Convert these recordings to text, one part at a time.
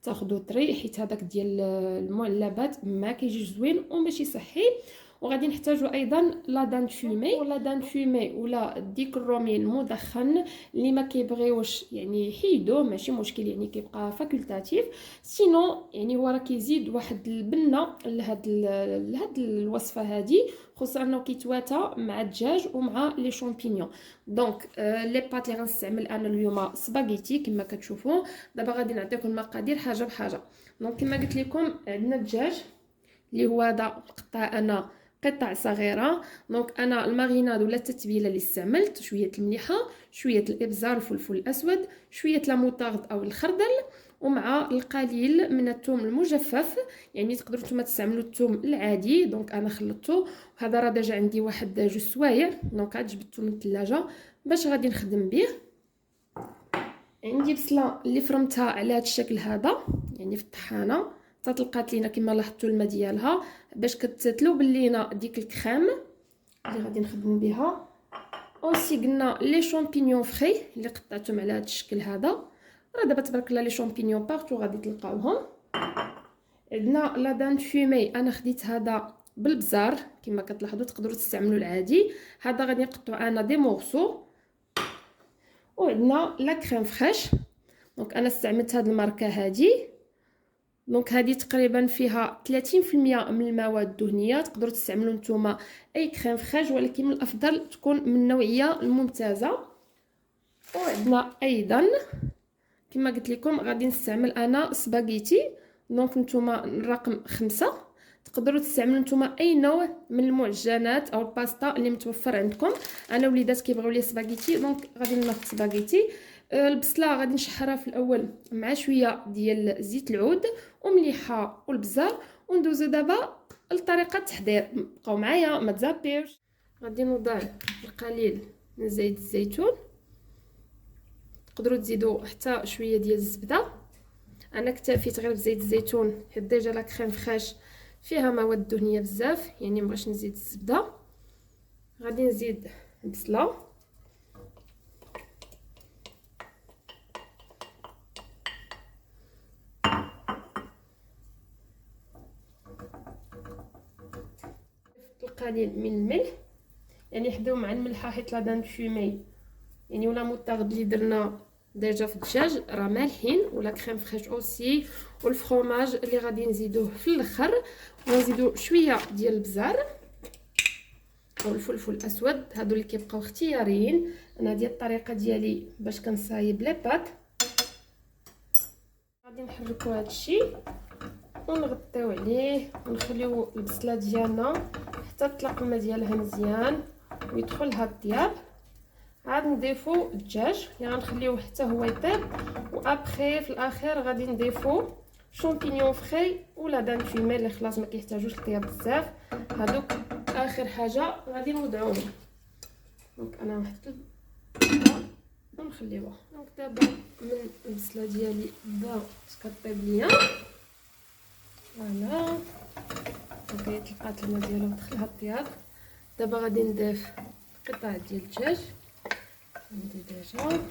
تاخدو طري، حيت هذاك ديال المعلبات ما كيجي زوين وماشي صحي. وغادي نحتاجو ايضا لا دان فومي ولا ديك الرومي المدخن اللي ما كيبغيوش يعني يحيدوه ماشي مشكل، يعني كيبقى فاكولتاتيف. سينو يعني هو راه كيزيد واحد البنه لهاد الوصفه هذه، خصوصا انه كيتواتى مع الدجاج ومع لي شامبينيون. دونك لي بات اللي غنستعمل انا اليوم سباغيتي كما كتشوفوا. دابا غادي نعطيكم المقادير حاجه بحاجه. دونك كما قلت لكم عندنا الدجاج اللي هو هذا مقطع انا قطع صغيره. دونك انا الماريناد ولا التتبيله اللي استعملت شويه المليحه، شويه الابزار الفلفل الاسود، شويه لا موطارد او الخردل، ومع القليل من الثوم المجفف. يعني تقدروا نتوما تستعملوا الثوم العادي. دونك انا خلطته، وهذا راه ديجا عندي واحد جوج سوايع. دونك عاد جبدته من الثلاجه باش غادي نخدم به. عندي بصله اللي فرمتها على هذا الشكل هذا، يعني في الطحانه حتى طلقات لينا كما لاحظتوا الماء ديالها باش كتتلوب لينا ديك الكريم اللي غادي نخدم بها. اوسي قلنا لي شامبينيون فري اللي قطعتهم على هذا الشكل هذا. راه دابا تبارك الله لي شامبينيون بارتو غادي تلقاوهم. عندنا لا دان فومي، انا خديت هذا بالبزار كما كتلاحظوا، تقدروا تستعملوا العادي. هذا غادي نقطعوا انا دي مورسو. وعندنا لا كريم فريش، دونك انا استعملت هذه الماركه هذه. دونك هذه تقريبا فيها 30% من المواد الدهنيه. تقدروا تستعملوا نتوما اي كريم فريش، ولكن من الافضل تكون من النوعيه الممتازه. وعندنا ايضا كما قلت لكم غادي نستعمل انا سباغيتي، دونك نتوما الرقم 5. تقدروا تستعملوا نتوما اي نوع من المعجنات او الباستا اللي متوفر عندكم. انا وليدات كيبغيو لي سباغيتي، دونك غادي ناخذ سباغيتي. البصله غادي نشحرها في الاول مع شويه ديال زيت العود ومليحه والبزار، وندوزو دابا لطريقه التحضير. بقاو معايا ما تزابيوش. غادي نوضع القليل من زيت الزيتون، تقدروا تزيدوا حتى شويه ديال الزبده. انا اكتفيت غير بزيت الزيتون حيت ديجا لا كريم فريش فيها مواد دهنيه بزاف، يعني مبغيتش نزيد الزبده. غادي نزيد البصله، القليل من الملح، يعني حداو مع الملحه حيت لا دان فومي يعني ولا موطارد اللي درنا ديجا في الدجاج راه مالحين، ولا كريم فريش اوسي، والفرomاج اللي غادي نزيدوه في الاخر. ونزيدو شويه ديال البزار او الفلفل الاسود، هادو اللي كيبقاو اختياريين. انا هذه الطريقه ديالي باش كنصايب لي بات. غادي نحركو هادشي ونغطيو عليه ونخليو البصله ديالنا حتى تطلق الماء ديالها مزيان ويدخلها الطياب. عاد نضيفو الدجاج، يعني نخليوه حتى هو يطيب، وابخي في الاخير غادي نضيفو شامبينيون فري ولا دان فيمي اللي خلاص ما كيحتاجوش الطياب بزاف. هادوك اخر حاجه غادي نوضعوهم. دونك انا نحط ونخليوها. دونك دابا من البصله ديالي بدات كطيب ليا، فوالا بقيت لقات الماء ديالها ودخلها الطياب. دابا غادي نضيف قطع ديال الدجاج عندي ديجا.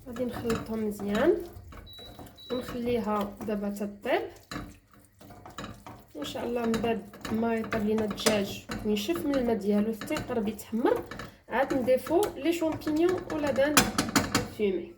غادي نخلطهم مزيان ونخليها دابا تطيب ان شاء الله. من بعد ما يطيب لينا الدجاج وينشف من الماء ديالو حتى يقرب يتحمر، عاد نضيفو لي شامبينيون ولا دان فيمي.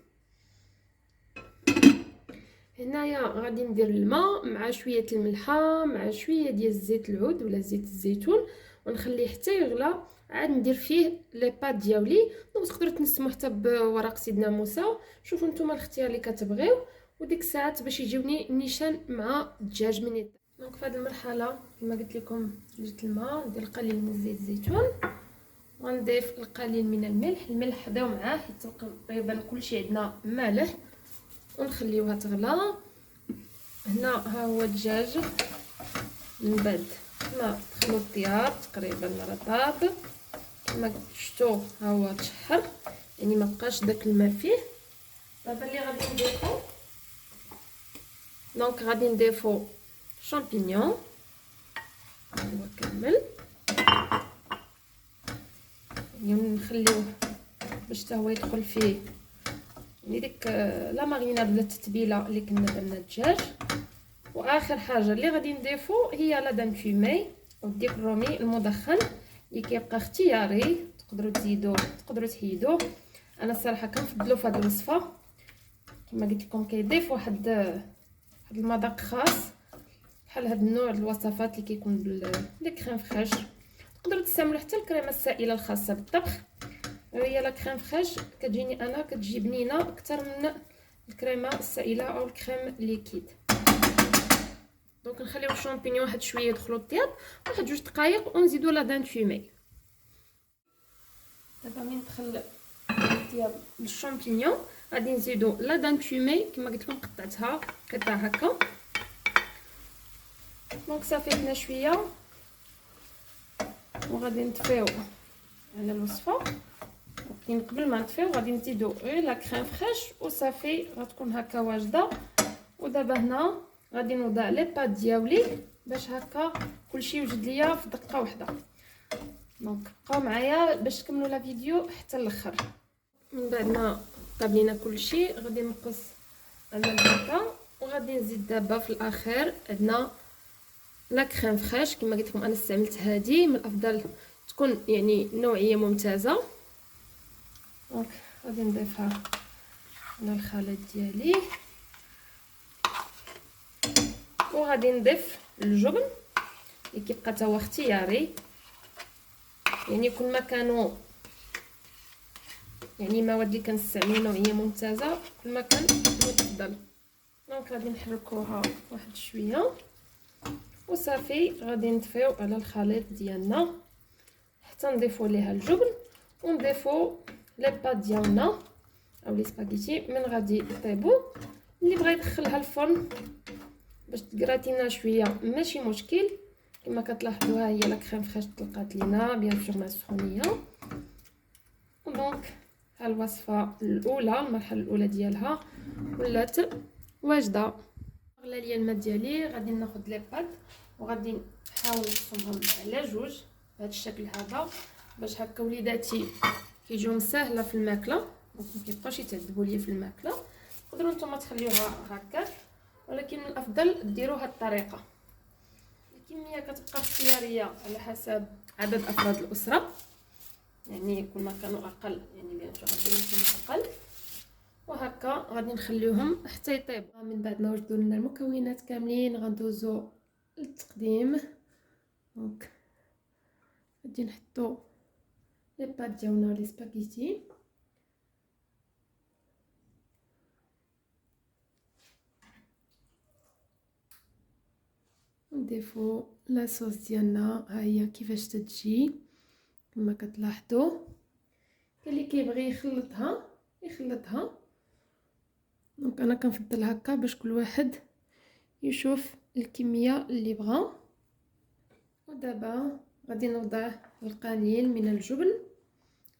هنايا غادي ندير الماء مع شويه الملحه مع شويه ديال زيت العود ولا زيت الزيتون، ونخليه حتى يغلى. عاد ندير فيه لي بات ديالي. دونك تقدروا تنسموا حتى بورق سيدنا موسى، شوفوا نتوما الاختيار اللي كتبغيو. وديك الساعات باش يجيوني نيشان مع الدجاج من يطيب. دونك في هذه المرحله كما قلت لكم درت الماء، ندير القليل من زيت الزيتون، غنضيف القليل من الملح حداو معاه حيت تقريبا كلشي عندنا مالح، ونخليوها تغلى. هنا ها هو الدجاج من بعد ما دخلوا الطياب تقريبا راه طاب كما شفتوا، ها هو تشحر يعني ما بقاش داك الماء فيه. دابا اللي غادي نضيفو، دونك غادي نضيفو شامبينيون هو كامل، يعني نخليوه باش حتى هو يدخل فيه يعني ديك لا ماريناد ولا التتبيله اللي كنا درنا الدجاج. واخر حاجه اللي غادي نضيفو هي لا دان فومي او الديك الرومي المدخن اللي كيبقى اختياري، تقدروا تزيدوه تقدروا تحيدوه. انا الصراحه كنفضلو في هذه الوصفه كما قلت لكم كيضيف واحد المذاق خاص بحال هذا النوع الوصفات اللي كيكون بالكريم فريش. تقدروا تستعملوا حتى الكريمه السائله الخاصه بالطبخ، هي لا كريم فريش كتجيني انا كتجي بنينه اكثر من الكريمه السائله او الكريم ليكيد. دونك نخليو الشامبينيون واحد شويه يدخلوا الطياب، واحد 2 دقائق ونزيدو لا دان فومي. دابا من دخل الطياب بالشامبينيون غادي نزيدو لا دان فومي كما قلت لكم قطعتها قطع هكا. دونك صافي هنا شويه وغادي نطفيو على الوصفه. ولكن قبل ما نطفيو غادي نزيدو غير لا كريم فريش وصافي غتكون هكا واجده. ودابا هنا غادي نوضع لي بات ديالي باش هكا كلشي يوجد ليا في دقه واحده. دونك بقاو معايا باش تكملوا لا فيديو حتى الاخر. من بعد ما طابلينا كلشي غادي نقص انا البيضه وغادي نزيد دابا في الاخير عندنا لا كريم فريش. كما قلت لكم انا استعملت هذه، من الافضل تكون يعني نوعيه ممتازه. دونك غادي نضيفها على الخليط ديالي وغادي نضيف الجبن اللي كيبقى تا هو اختياري. يعني كل ما كانوا يعني مواد اللي كنستعملوا نوعيه ممتازه كل ما كان مفضل. دونك غادي نحركوها واحد شويه وصافي. غادي نطفيو على الخليط ديالنا حتى نضيفوا ليها الجبن ونضيفوا لي بات ديالنا او لي سباغيتي من غادي يطيبوا. اللي بغى يدخلها الفرن باش تكراتينا شويه ماشي مشكل. كما كتلاحظوا ها هي لا كريم فريش طلقات لينا بيان سور مع السخونيه. دونك ها الوصفه الاولى، المرحله الاولى ديالها ولات واجده. غلى ليا الماء ديالي، غادي ناخذ لي بات وغادي نحاول نقسمهم على جوج بهذا الشكل هذا باش هكا وليداتي كيجيو ساهله في الماكله، دونك ما كيبقاوش يتعذبوا ليا في الماكله. تقدروا نتوما تخليوها هكاك، ولكن الافضل ديروا هذه الطريقه. الكميه كتبقى اختياريه على حسب عدد افراد الاسره، يعني كل ما كانوا اقل يعني بيان سور غادي نكونوا اقل. وهكا غادي نخليوهم حتى يطيبوا. من بعد ما وجدوا لنا المكونات كاملين غندوزو للتقديم. دونك غادي نحطو لي بات ديالنا لي سباغيتي نضيفو لاصوص ديالنا. ها هي كيفاش تتجي كما كتلاحظوا. كاين اللي كيبغي يخلطها دونك انا كنفضل هكا باش كل واحد يشوف الكميه اللي بغا. ودابا غادي نوضع القليل من الجبن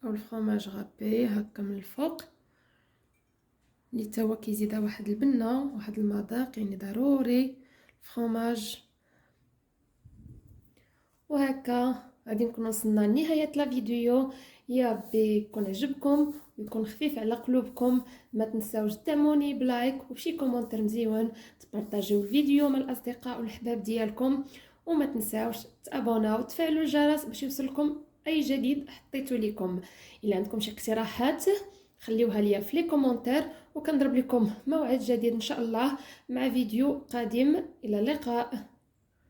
او الفرماج غابي هكا من الفوق اللي تا هو كيزيدها واحد البنه واحد المذاق، يعني ضروري الفرماج. وهكا غادي نكون وصلنا لنهايه لا فيديو. يا ربي يكون عجبكم ويكون خفيف على قلوبكم. ما تنساوش دعموني بلايك وبشي كومونتير مزيون، تبارطاجيو الفيديو مع الاصدقاء والحباب ديالكم، وما تنساوش تابوناو وتفعلوا الجرس باش يوصلكم اي جديد حطيته لكم. الا عندكم شي اقتراحات خليوها ليا في لي كومونتير، وكنضرب لكم موعد جديد ان شاء الله مع فيديو قادم. الى اللقاء.